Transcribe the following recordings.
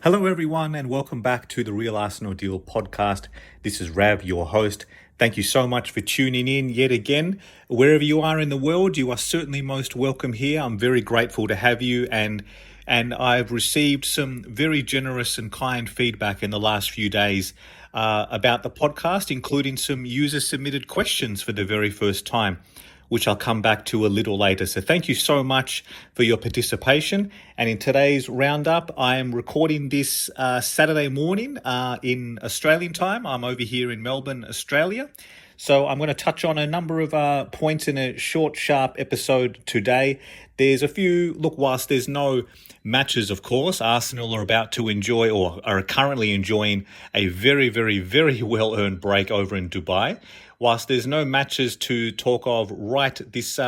Hello, everyone, and welcome back to the Real Arsenal Deal podcast. This is Rav, your host. Thank you so much for tuning in yet again. Wherever you are in the world, you are certainly most welcome here. I'm very grateful to have you, and I've received some very generous and kind feedback in the last few days about the podcast, including some user-submitted questions for the very first time, which I'll come back to a little later. So thank you so much for your participation. And in today's roundup, I am recording this Saturday morning in Australian time. I'm over here in Melbourne, Australia. So I'm going to touch on a number of points in a short, sharp episode today. There's a few, whilst there's no matches, of course, Arsenal are about to enjoy or are currently enjoying a very, very, very well-earned break over in Dubai. Whilst there's no matches to talk of right at this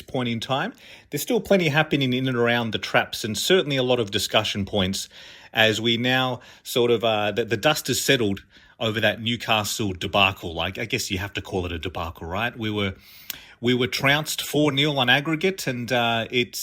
point in time, there's still plenty happening in and around the traps, and certainly a lot of discussion points as we now sort of the dust has settled over that Newcastle debacle. I guess you have to call it a debacle, right? We were trounced 4-0 on aggregate, and it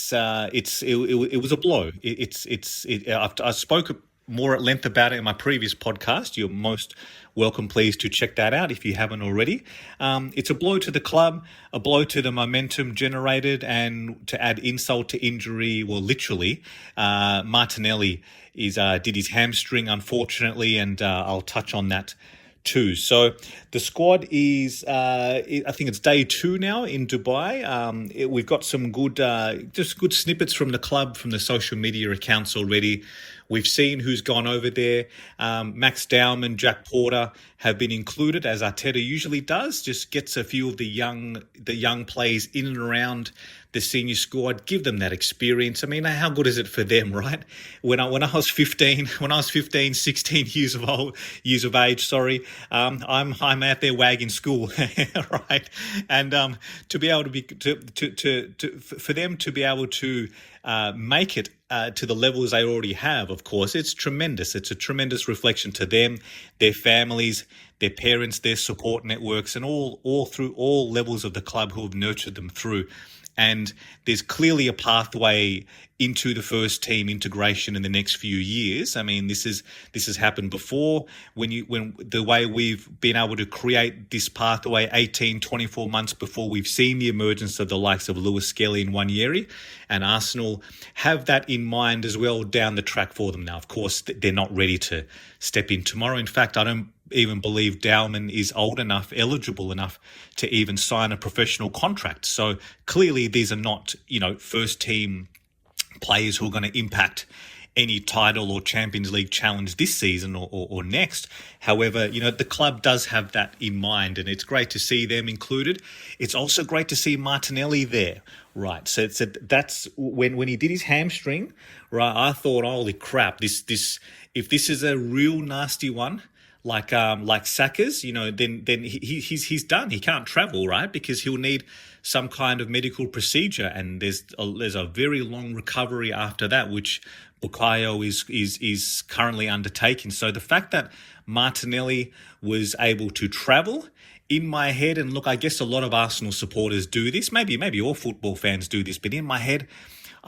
was a blow. I spoke more at length about it in my previous podcast. You're most welcome, please, to check that out if you haven't already. It's a blow to the club, a blow to the momentum generated, and to add insult to injury, well, literally, Martinelli did his hamstring, unfortunately, and I'll touch on that too. So the squad is, I think it's day 2 now in Dubai. We've got some just good snippets from the club, from the social media accounts already. We've seen who's gone over there. Max Dowman, Jack Porter have been included, as Arteta usually does. Just gets a few of the young players in and around the senior squad, give them that experience. I mean, how good is it for them, right? When I was 16 years of age, I'm out there wagging school, right? And to be able to be for them to be able to make it to the levels they already have, of course, it's tremendous. It's a tremendous reflection to them, their families, their parents, their support networks, and all through all levels of the club who have nurtured them through. And there's clearly a pathway into the first team integration in the next few years. I mean, this has happened before when the way we've been able to create this pathway 18, 24 months before we've seen the emergence of the likes of Lewis Skelly and Nwaneri, and Arsenal have that in mind as well down the track for them. Now, of course, they're not ready to step in tomorrow. In fact, I don't even believe Dowman is eligible enough to even sign a professional contract. So clearly these are not, first team players who are going to impact any title or Champions League challenge this season or next. However, the club does have that in mind, and it's great to see them included. It's also great to see Martinelli there, right? So that's when he did his hamstring, right? I thought, holy crap, if this is a real nasty one, like Saka's, then he's done. He can't travel, right? Because he'll need some kind of medical procedure, and there's a very long recovery after that, which Bukayo is currently undertaking. So the fact that Martinelli was able to travel, in my head, and look, I guess a lot of Arsenal supporters do this, maybe all football fans do this, but in my head,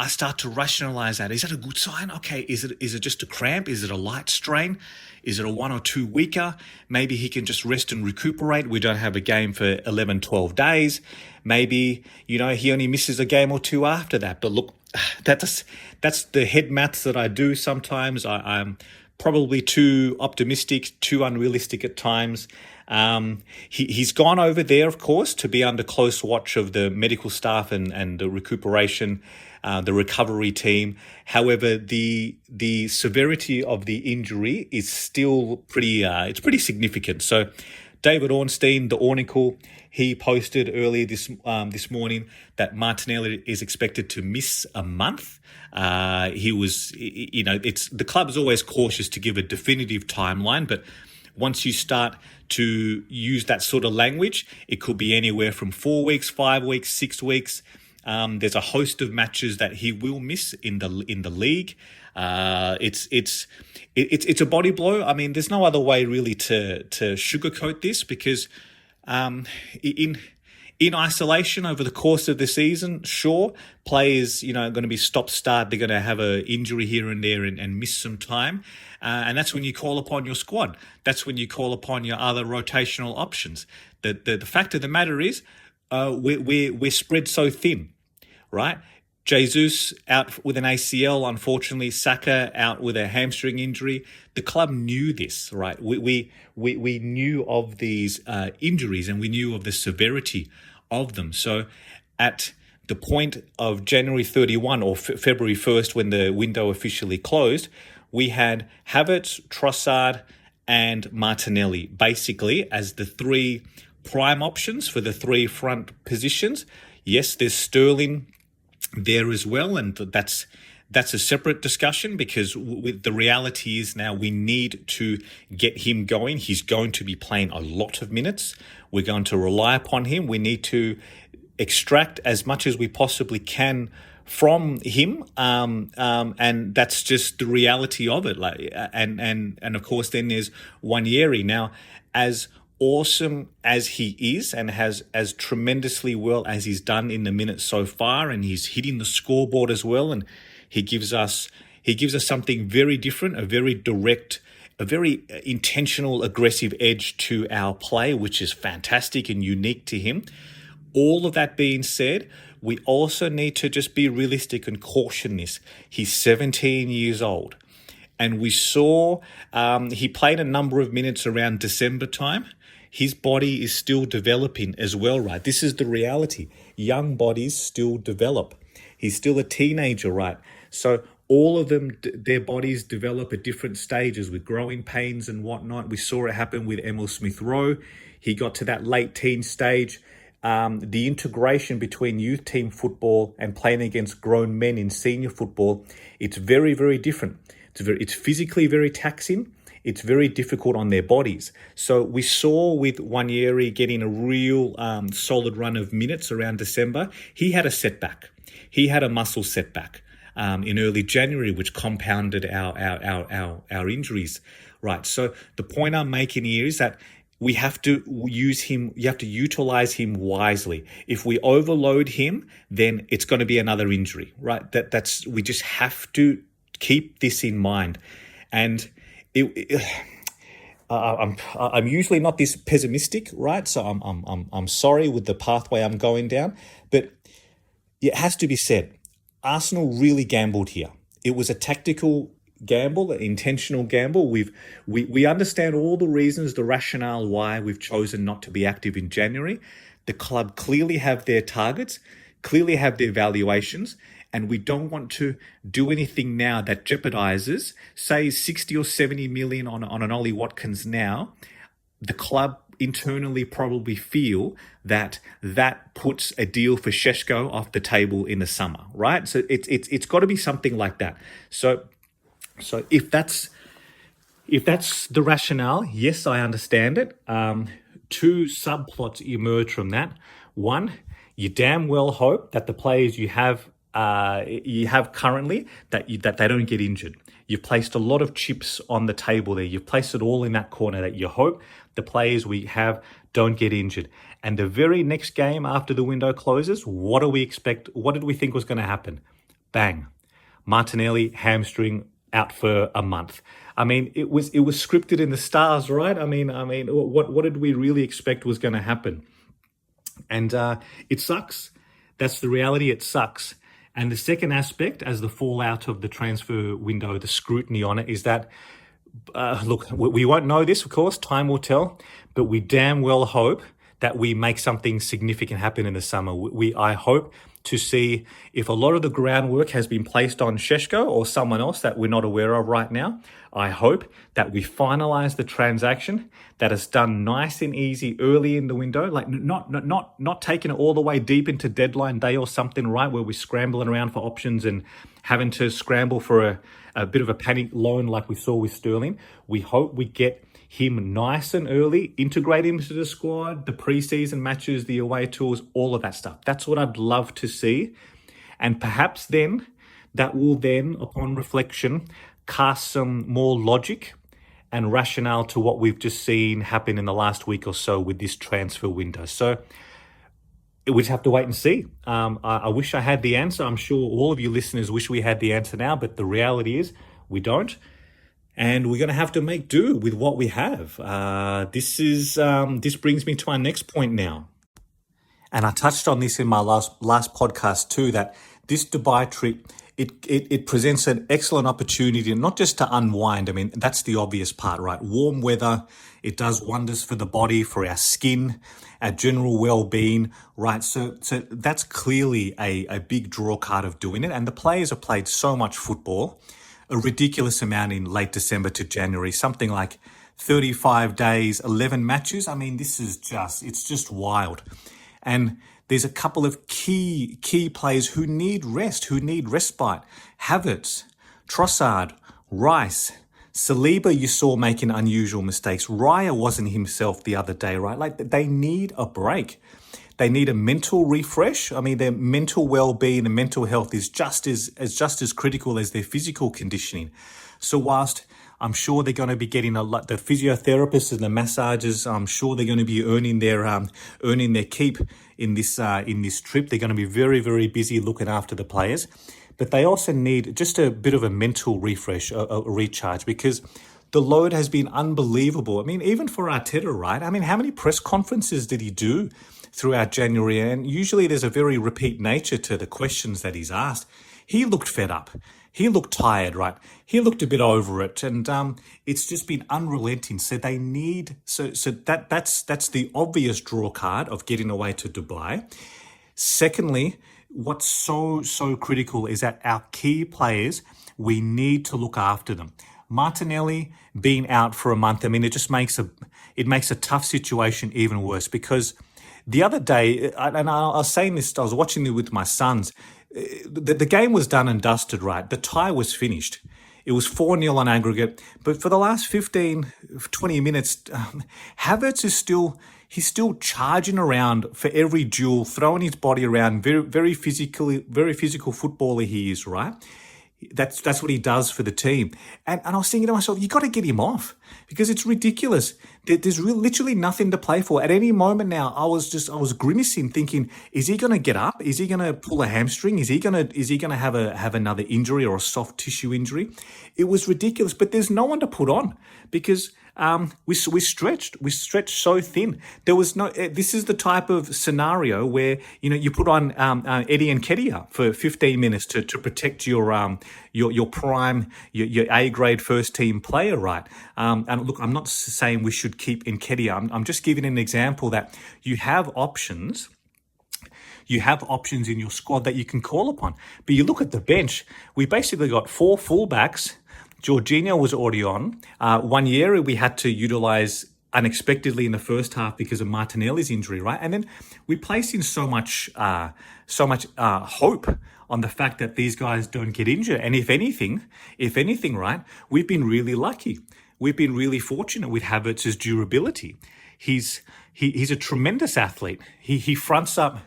I start to rationalize that. Is that a good sign? Okay, is it just a cramp? Is it a light strain? Is it a 1 or 2 weeker? Maybe he can just rest and recuperate. We don't have a game for 11, 12 days. Maybe, he only misses a game or 2 after that. But look, that's the head maths that I do sometimes. I'm probably too optimistic, too unrealistic at times. He's gone over there, of course, to be under close watch of the medical staff and the recuperation, the recovery team. However, the severity of the injury is still pretty significant. So David Ornstein, the Ornicle, he posted earlier this morning that Martinelli is expected to miss a month. The club is always cautious to give a definitive timeline, but once you start to use that sort of language, it could be anywhere from 4 weeks, 5 weeks, 6 weeks. There's a host of matches that he will miss in the league. It's a body blow. I mean, there's no other way really to sugarcoat this, because in In isolation over the course of the season, sure, players, are going to be stop-start. They're going to have an injury here and there and miss some time. And that's when you call upon your squad. That's when you call upon your other rotational options. The fact of the matter is, we're spread so thin, right? Jesus out with an ACL, unfortunately. Saka out with a hamstring injury. The club knew this, right? We knew of these injuries, and we knew of the severity of them. So at the point of January 31 or February 1st, when the window officially closed, we had Havertz, Trossard, and Martinelli basically as the three prime options for the three front positions. Yes, there's Sterling there as well, and that's a separate discussion, because with the reality is now we need to get him going. He's going to be playing a lot of minutes. We're going to rely upon him. We need to extract as much as we possibly can from him, and that's just the reality of it. And of course, then there's Wanyeri. Now, as awesome as he is, and has as tremendously well as he's done in the minutes so far, and he's hitting the scoreboard as well, and he gives us something very different, a very direct, a very intentional, aggressive edge to our play, which is fantastic and unique to him. All of that being said, we also need to just be realistic and caution this. He's 17 years old. And we saw he played a number of minutes around December time. His body is still developing as well, right? This is the reality. Young bodies still develop. He's still a teenager, right? So all of them, their bodies develop at different stages with growing pains and whatnot. We saw it happen with Emil Smith-Rowe. He got to that late teen stage. The integration between youth team football and playing against grown men in senior football, it's very, very different. It's physically very taxing. It's very difficult on their bodies. So we saw with Wanyeri getting a real solid run of minutes around December. He had a setback. He had a muscle setback in early January, which compounded our injuries. Right. So the point I'm making here is that we have to use him. You have to utilize him wisely. If we overload him, then it's going to be another injury. Right. We just have to keep this in mind. And I'm usually not this pessimistic, right? So I'm sorry with the pathway I'm going down, but it has to be said, Arsenal really gambled here. It was a tactical gamble, an intentional gamble. We understand all the reasons, the rationale why we've chosen not to be active in January. The club clearly have their targets, clearly have their valuations, and we don't want to do anything now that jeopardizes, say, 60 or 70 million on an Ollie Watkins now. The club internally probably feel that puts a deal for Šeško off the table in the summer, right? So it's got to be something like that. So if that's the rationale, yes, I understand it. Two subplots emerge from that. One, you damn well hope that the players you have currently that they don't get injured. You've placed a lot of chips on the table there. You've placed it all in that corner that you hope the players we have don't get injured. And the very next game after the window closes, what do we expect? What did we think was going to happen? Bang. Martinelli, hamstring, out for a month. I mean, it was scripted in the stars, right? I mean, what did we really expect was going to happen? And it sucks. That's the reality. It sucks. And the second aspect, as the fallout of the transfer window, the scrutiny on it, is that, look, we won't know this, of course, time will tell, but we damn well hope that we make something significant happen in the summer. I hope to see if a lot of the groundwork has been placed on Šeško or someone else that we're not aware of right now. I hope that we finalize the transaction, that is done nice and easy early in the window, like not taking it all the way deep into deadline day or something, right, where we're scrambling around for options and having to scramble for a bit of a panic loan like we saw with Sterling. We hope we get him nice and early, integrate him into the squad, the preseason matches, the away tours, all of that stuff. That's what I'd love to see. And perhaps then, that will then, upon reflection, cast some more logic and rationale to what we've just seen happen in the last week or so with this transfer window. So we just have to wait and see. I wish I had the answer. I'm sure all of you listeners wish we had the answer now, but the reality is we don't. And we're going to have to make do with what we have. This brings me to our next point now. And I touched on this in my last podcast too, that this Dubai trip, it presents an excellent opportunity not just to unwind. I mean, that's the obvious part, right? Warm weather, it does wonders for the body, for our skin, our general well-being, right? So that's clearly a big draw card of doing it. And the players have played so much football, a ridiculous amount in late December to January, something like 35 days, 11 matches. I mean, it's just wild. And there's a couple of key players who need rest, who need respite. Havertz, Trossard, Rice, Saliba you saw making unusual mistakes. Raya wasn't himself the other day, right? Like, they need a break. They need a mental refresh. I mean, their mental well-being and mental health is just as critical as their physical conditioning. So whilst I'm sure they're going to be getting a lot, the physiotherapists and the massagers, I'm sure they're going to be earning their keep in this trip. They're going to be very, very busy looking after the players, but they also need just a bit of a mental refresh, a recharge, because the load has been unbelievable. I mean, even for Arteta, right? I mean, how many press conferences did he do throughout January? And usually there's a very repeat nature to the questions that he's asked. He looked fed up. He looked tired, right? He looked a bit over it, and it's just been unrelenting. So they need that's the obvious draw card of getting away to Dubai. Secondly, what's so critical is that our key players, we need to look after them. Martinelli being out for a month, I mean, it just makes a tough situation even worse, because the other day, and I was saying this, I was watching it with my sons. The game was done and dusted, right? The tie was finished. It was 4-0 on aggregate. But for the last 15, 20 minutes, Havertz is still charging around for every duel, throwing his body around, very physical footballer he is, right? That's what he does for the team. And I was thinking to myself, you got to get him off, because it's ridiculous. There's literally nothing to play for. At any moment now, I was grimacing, thinking, is he going to get up? Is he going to pull a hamstring? Is he going to have another injury or a soft tissue injury? It was ridiculous, but there's no one to put on, because we stretched so thin. There was no. This is the type of scenario where you put on Eddie Nketiah for 15 minutes to protect your prime, your A grade first team player, right? And look, I'm not saying we should keep Nketiah. I'm just giving an example that you have options. You have options in your squad that you can call upon. But you look at the bench. We basically got 4 fullbacks. Jorginho was already on. 1 year we had to utilize unexpectedly in the first half because of Martinelli's injury, right? And then we placed in so much hope on the fact that these guys don't get injured. And if anything, right, we've been really lucky. We've been really fortunate with Havertz's durability. He's a tremendous athlete. He fronts up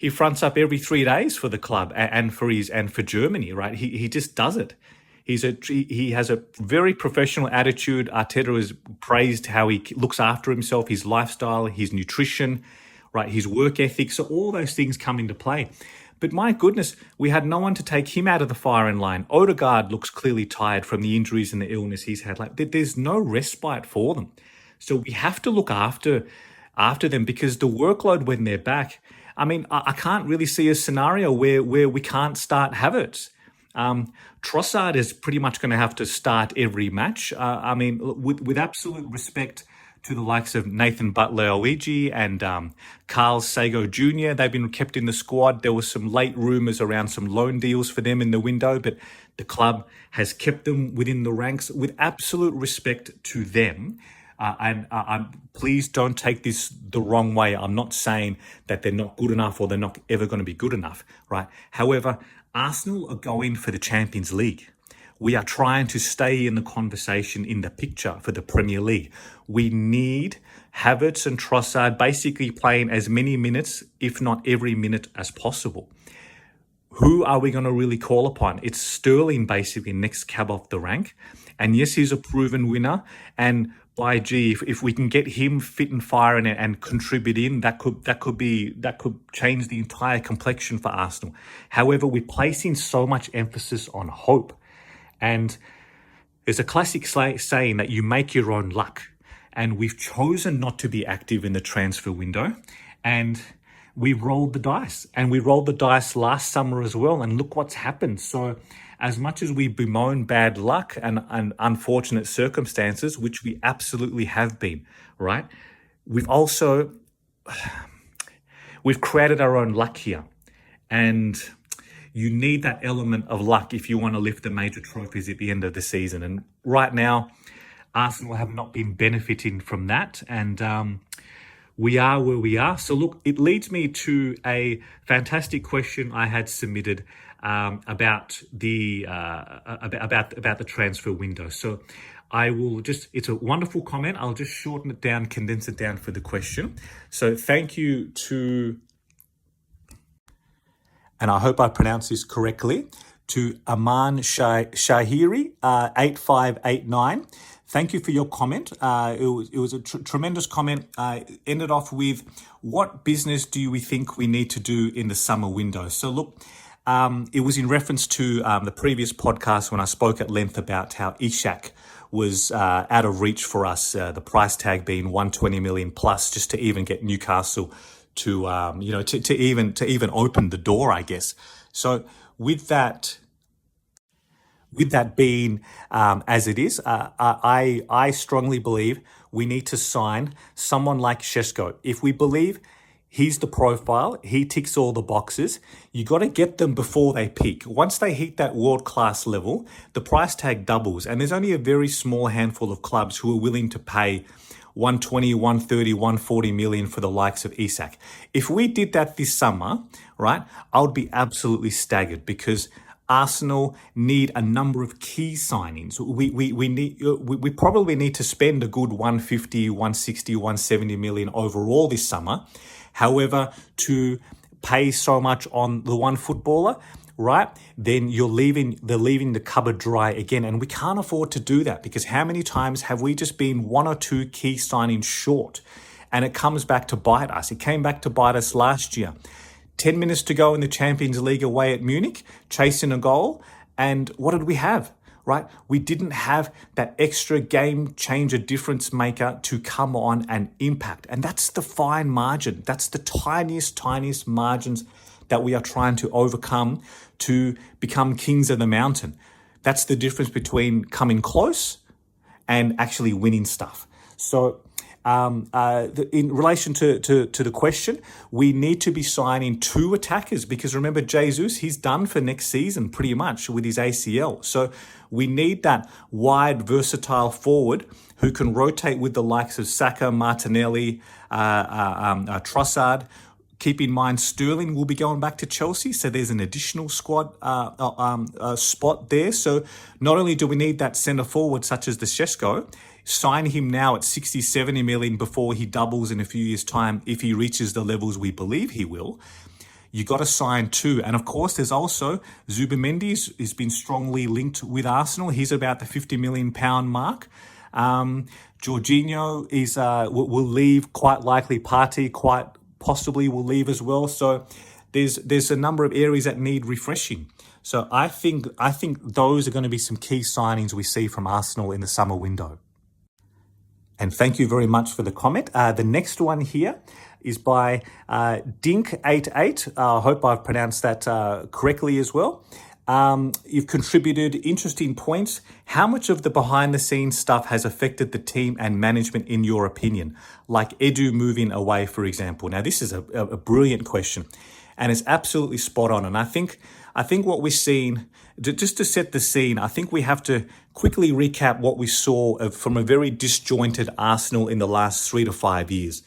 every 3 days for the club and for Germany, right? He just does it. He has a very professional attitude. Arteta has praised how he looks after himself, his lifestyle, his nutrition, right, his work ethic. So all those things come into play. But my goodness, we had no one to take him out of the firing line. Odegaard looks clearly tired from the injuries and the illness he's had. Like, there's no respite for them. So we have to look after them, because the workload when they're back, I mean, I can't really see a scenario where we can't start Havertz. Trossard is pretty much going to have to start every match. I mean, with absolute respect to the likes of Nathan Butler-Oigi and Carl Sago Jr., they've been kept in the squad. There was some late rumours around some loan deals for them in the window, but the club has kept them within the ranks. With absolute respect to them, please don't take this the wrong way. I'm not saying that they're not good enough or they're not ever going to be good enough, right? However, Arsenal are going for the Champions League. We are trying to stay in the conversation, in the picture for the Premier League. We need Havertz and Trossard basically playing as many minutes, if not every minute, as possible. Who are we going to really call upon? It's Sterling basically next cab off the rank. And yes, he's a proven winner. And by gee, if we can get him fit and firing and contribute in, that could change the entire complexion for Arsenal. However, we're placing so much emphasis on hope, and there's a classic saying that you make your own luck, and we've chosen not to be active in the transfer window, and we rolled the dice, and we rolled the dice last summer as well, and look what's happened. So as much as we bemoan bad luck and unfortunate circumstances, which we absolutely have been, right? We've created our own luck here. And you need that element of luck if you want to lift the major trophies at the end of the season. And right now, Arsenal have not been benefiting from that. And we are where we are. So look, it leads me to a fantastic question I had submitted about the transfer window. So I will it's a wonderful comment. I'll just shorten it down, condense it down for the question. So thank you to, and I hope I pronounced this correctly, to Aman Shahiri 8589. Thank you for your comment. It was a tremendous comment. Ended off with, what business do we think we need to do in the summer window? So look, it was in reference to the previous podcast when I spoke at length about how Ishak was out of reach for us, the price tag being 120 million plus, just to even get Newcastle to even open the door, I guess. So with that being as it is, I strongly believe we need to sign someone like Šeško. If we believe he's the profile, he ticks all the boxes, you got to get them before they peak. Once they hit that world-class level, the price tag doubles, and there's only a very small handful of clubs who are willing to pay 120, 130, 140 million for the likes of Isak. If we did that this summer, right, I would be absolutely staggered, because Arsenal need a number of key signings. We probably need to spend a good 150, 160, 170 million overall this summer. However, to pay so much on the one footballer, right, then they're leaving the cupboard dry again. And we can't afford to do that, because how many times have we just been one or two key signings short? And it comes back to bite us. It came back to bite us last year. 10 minutes to go in the Champions League away at Munich, chasing a goal. And what did we have? Right? We didn't have that extra game changer difference maker to come on and impact. And that's the fine margin. That's the tiniest margins that we are trying to overcome to become kings of the mountain. That's the difference between coming close and actually winning stuff. So in relation to the question, we need to be signing two attackers, because remember, Jesus, he's done for next season pretty much with his ACL. So we need that wide, versatile forward who can rotate with the likes of Saka, Martinelli, Trossard. Keep in mind, Sterling will be going back to Chelsea, so there's an additional squad spot there. So not only do we need that centre forward such as the Šeško, sign him now at 60, 70 million before he doubles in a few years' time if he reaches the levels we believe he will. You got to sign two. And of course, there's also Zubimendi has been strongly linked with Arsenal. He's about the £50 million mark. Jorginho will leave, quite likely. Partey quite possibly will leave as well. So there's a number of areas that need refreshing. So I think those are going to be some key signings we see from Arsenal in the summer window. And thank you very much for the comment. The next one here is by Dink88. I hope I've pronounced that correctly as well. You've contributed interesting points. How much of the behind-the-scenes stuff has affected the team and management in your opinion? Like Edu moving away, for example. Now, this is a brilliant question, and it's absolutely spot on. And I think what we're seeing, just to set the scene, I think we have to quickly recap what we saw from a very disjointed Arsenal in the last 3 to 5 years.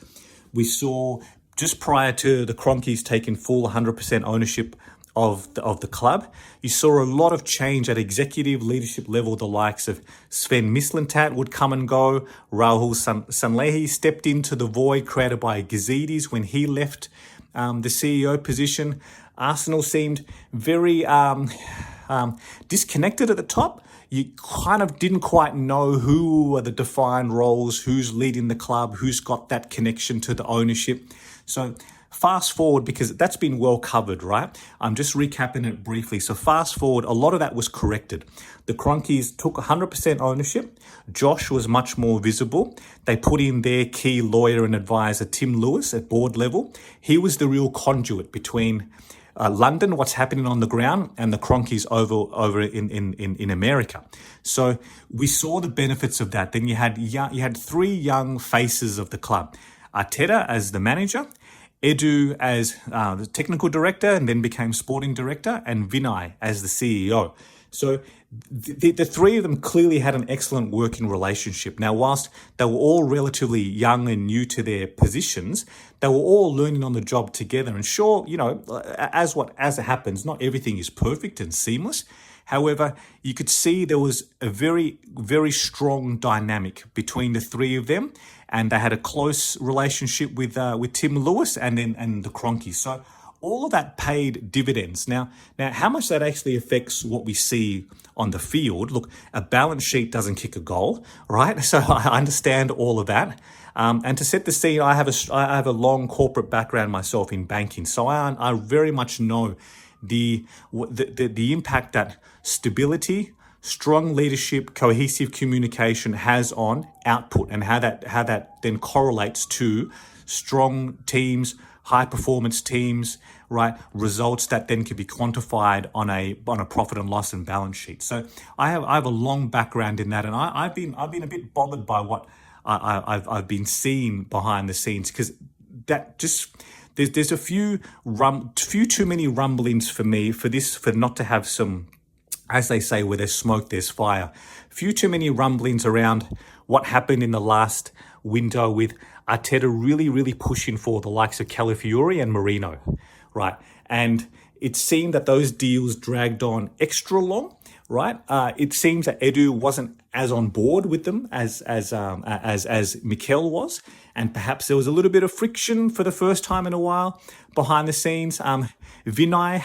We saw, just prior to the Cronkies taking full 100% ownership of the club, you saw a lot of change at executive leadership level. The likes of Sven Mislintat would come and go. Raul Sanlehi stepped into the void created by Gazidis when he left the CEO position. Arsenal seemed very disconnected at the top. you kind of didn't quite know who were the defined roles, who's leading the club, who's got that connection to the ownership. So fast forward, because that's been well covered, right? I'm just recapping it briefly. So fast forward, a lot of that was corrected. The Cronkies took 100% ownership. Josh was much more visible. They put in their key lawyer and advisor, Tim Lewis, at board level. He was the real conduit between London, what's happening on the ground, and the Cronkies over in America. So we saw the benefits of that. Then you had three young faces of the club: Arteta as the manager, Edu as the technical director, and then became sporting director, and Vinay as the CEO. So the three of them clearly had an excellent working relationship. Now, whilst they were all relatively young and new to their positions, they were all learning on the job together. And sure, as it happens, not everything is perfect and seamless. However, you could see there was a very, very strong dynamic between the three of them, and they had a close relationship with Tim Lewis and the Cronkies. So all of that paid dividends. Now, how much that actually affects what we see on the field? Look, a balance sheet doesn't kick a goal, right? So I understand all of that. And to set the scene, I have a long corporate background myself in banking, so I very much know the impact that stability, strong leadership, cohesive communication has on output, and how that then correlates to strong teams, high performance teams, right? Results that then can be quantified on a profit and loss and balance sheet. So I have a long background in that, and I've been a bit bothered by what I've been seeing behind the scenes, because that just there's a few too many rumblings for me for not to have some, as they say, where there's smoke, there's fire. Few too many rumblings around what happened in the last window with Arteta really, really pushing for the likes of Calafiori and Marino, right? And it seemed that those deals dragged on extra long, right? It seems that Edu wasn't as on board with them as Mikel was, and perhaps there was a little bit of friction for the first time in a while behind the scenes. Vinay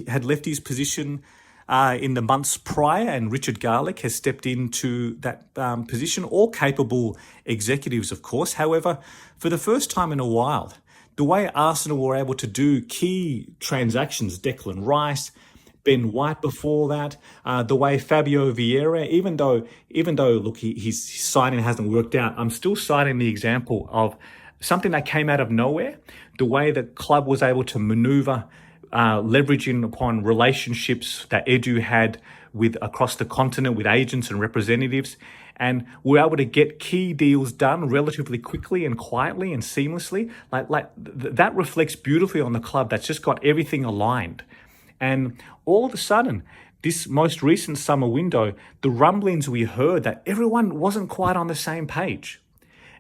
had left his position in the months prior, and Richard Garlick has stepped into that position, all capable executives, of course. However, for the first time in a while, the way Arsenal were able to do key transactions, Declan Rice, Ben White before that, the way Fabio Vieira, even though look, his signing hasn't worked out, I'm still citing the example of something that came out of nowhere, the way the club was able to maneuver, leveraging upon relationships that Edu had across the continent with agents and representatives, and we're able to get key deals done relatively quickly and quietly and seamlessly. That reflects beautifully on the club that's just got everything aligned. And all of a sudden, this most recent summer window, the rumblings we heard that everyone wasn't quite on the same page.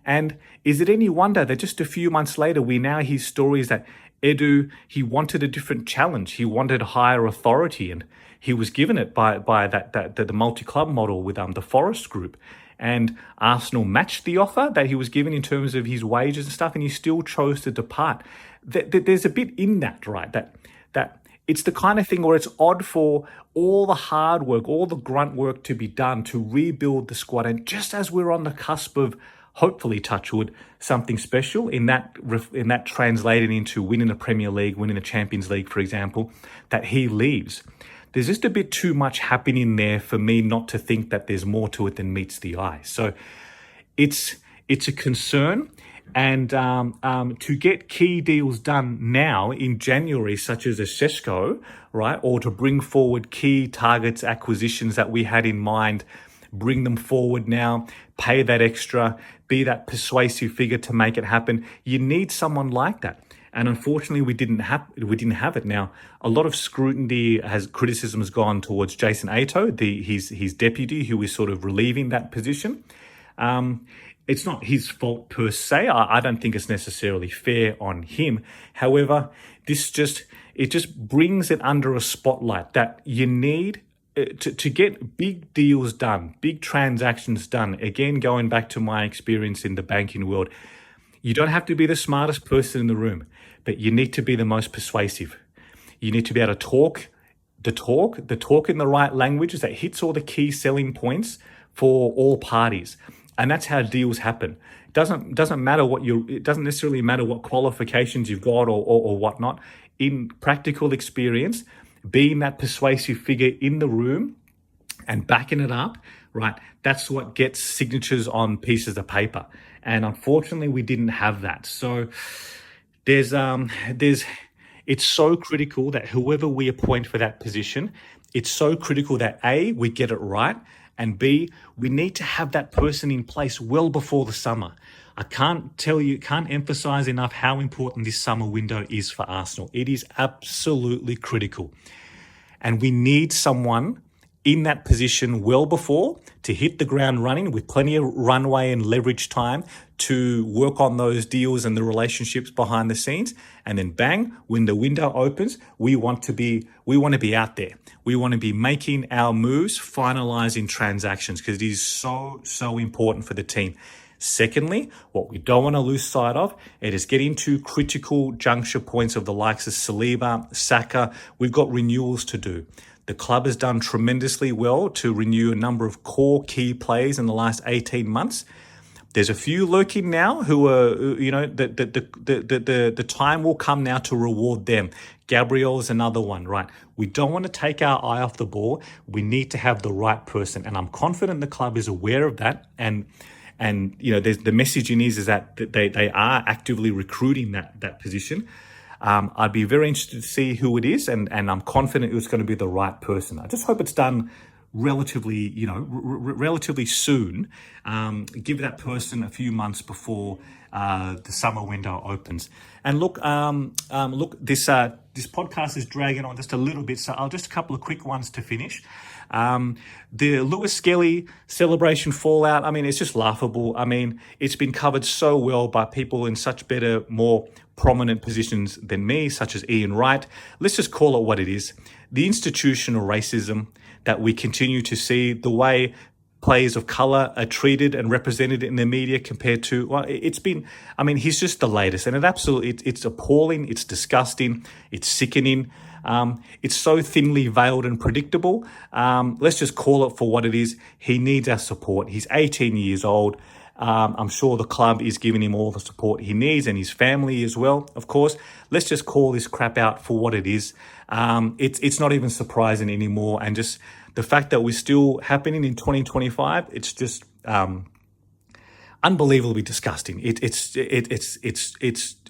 And is it any wonder that just a few months later, we now hear stories that Edu, he wanted a different challenge. He wanted higher authority, and he was given it by the multi-club model with the Forest Group. And Arsenal matched the offer that he was given in terms of his wages and stuff, and he still chose to depart. There's a bit in that, right? That it's the kind of thing where it's odd for all the hard work, all the grunt work to be done to rebuild the squad, and just as we're on the cusp of, hopefully, touch wood, something special in that translated into winning the Premier League, winning the Champions League, for example, that he leaves. There's just a bit too much happening there for me not to think that there's more to it than meets the eye. So it's a concern. And to get key deals done now in January, such as a Sesko, right, or to bring forward key targets, acquisitions that we had in mind, bring them forward now, pay that extra, be that persuasive figure to make it happen. You need someone like that. And unfortunately, we didn't have it. Now, a lot of criticism has gone towards Jason Ato, his deputy, who is sort of relieving that position. It's not his fault per se. I don't think it's necessarily fair on him. However, it just brings it under a spotlight that you need to get big deals done, big transactions done. Again, going back to my experience in the banking world, you don't have to be the smartest person in the room, but you need to be the most persuasive. You need to be able to talk the talk in the right languages that hits all the key selling points for all parties. And that's how deals happen. Doesn't matter it doesn't necessarily matter what qualifications you've got or whatnot. In practical experience, being that persuasive figure in the room and backing it up, right? That's what gets signatures on pieces of paper. And unfortunately, we didn't have that. So it's so critical that whoever we appoint for that position, it's so critical that A, we get it right, and B, we need to have that person in place well before the summer. I can't emphasize enough how important this summer window is for Arsenal. It is absolutely critical. And we need someone in that position well before to hit the ground running with plenty of runway and leverage time to work on those deals and the relationships behind the scenes. And then bang, when the window opens, we want to be out there. We want to be making our moves, finalizing transactions, because it is so important for the team. Secondly, what we don't want to lose sight of, it is getting to critical juncture points of the likes of Saliba, Saka. We've got renewals to do. The club has done tremendously well to renew a number of core key players in the last 18 months. There's a few lurking now who are, the time will come now to reward them. Gabriel is another one, right? We don't want to take our eye off the ball. We need to have the right person. And I'm confident the club is aware of that. And the messaging is that they are actively recruiting that position. I'd be very interested to see who it is, and I'm confident it's going to be the right person. I just hope it's done relatively soon. Give that person a few months before the summer window opens. And look, this podcast is dragging on just a little bit, so I'll just a couple of quick ones to finish. The Lewis Skelly celebration fallout, I mean, it's just laughable. I mean, it's been covered so well by people in such better, more prominent positions than me, such as Ian Wright. Let's just call it what it is. The institutional racism that we continue to see, the way players of colour are treated and represented in the media compared to, he's just the latest. And it's appalling, it's disgusting, it's sickening. It's so thinly veiled and predictable. Let's just call it for what it is. He needs our support. He's 18 years old. I'm sure the club is giving him all the support he needs, and his family as well, of course. Let's just call this crap out for what it is. It's not even surprising anymore. And just the fact that we're still happening in 2025, it's just unbelievably disgusting. It's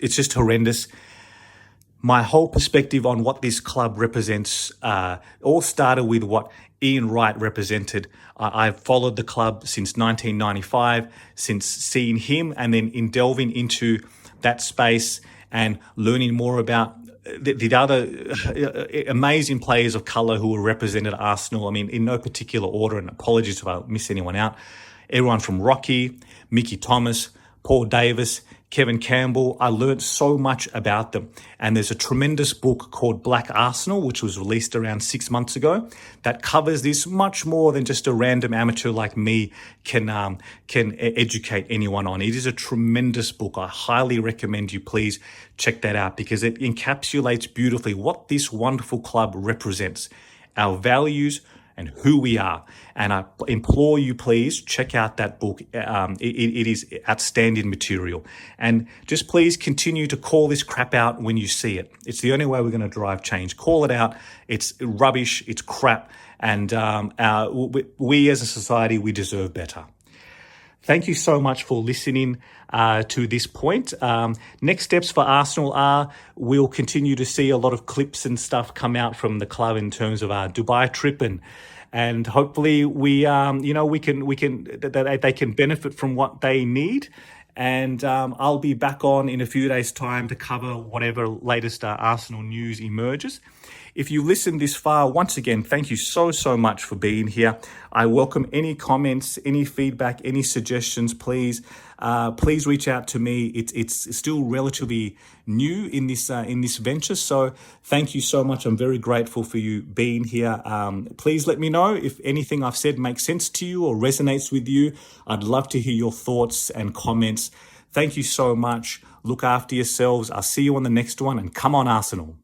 just horrendous. My whole perspective on what this club represents all started with what Ian Wright represented. I've followed the club since 1995, since seeing him and then in delving into that space and learning more about the other amazing players of colour who were represented at Arsenal. I mean, in no particular order, and apologies if I miss anyone out. Everyone from Rocky, Mickey Thomas, Paul Davis, Kevin Campbell. I learned so much about them. And there's a tremendous book called Black Arsenal, which was released around 6 months ago, that covers this much more than just a random amateur like me can educate anyone on. It is a tremendous book. I highly recommend you please check that out, because it encapsulates beautifully what this wonderful club represents, our values, and who we are. And I implore you, please check out that book. It is outstanding material. And just please continue to call this crap out when you see it. It's the only way we're going to drive change. Call it out. It's rubbish. It's crap. And we as a society, we deserve better. Thank you so much for listening to this point. Next steps for Arsenal are we'll continue to see a lot of clips and stuff come out from the club in terms of our Dubai trip, and hopefully they can benefit from what they need. And I'll be back on in a few days' time to cover whatever latest Arsenal news emerges. If you listened this far, once again, thank you so much for being here. I welcome any comments, any feedback, any suggestions, please. Please reach out to me. It's still relatively new in this venture, so thank you so much. I'm very grateful for you being here. Please let me know if anything I've said makes sense to you or resonates with you. I'd love to hear your thoughts and comments. Thank you so much. Look after yourselves. I'll see you on the next one, and come on, Arsenal.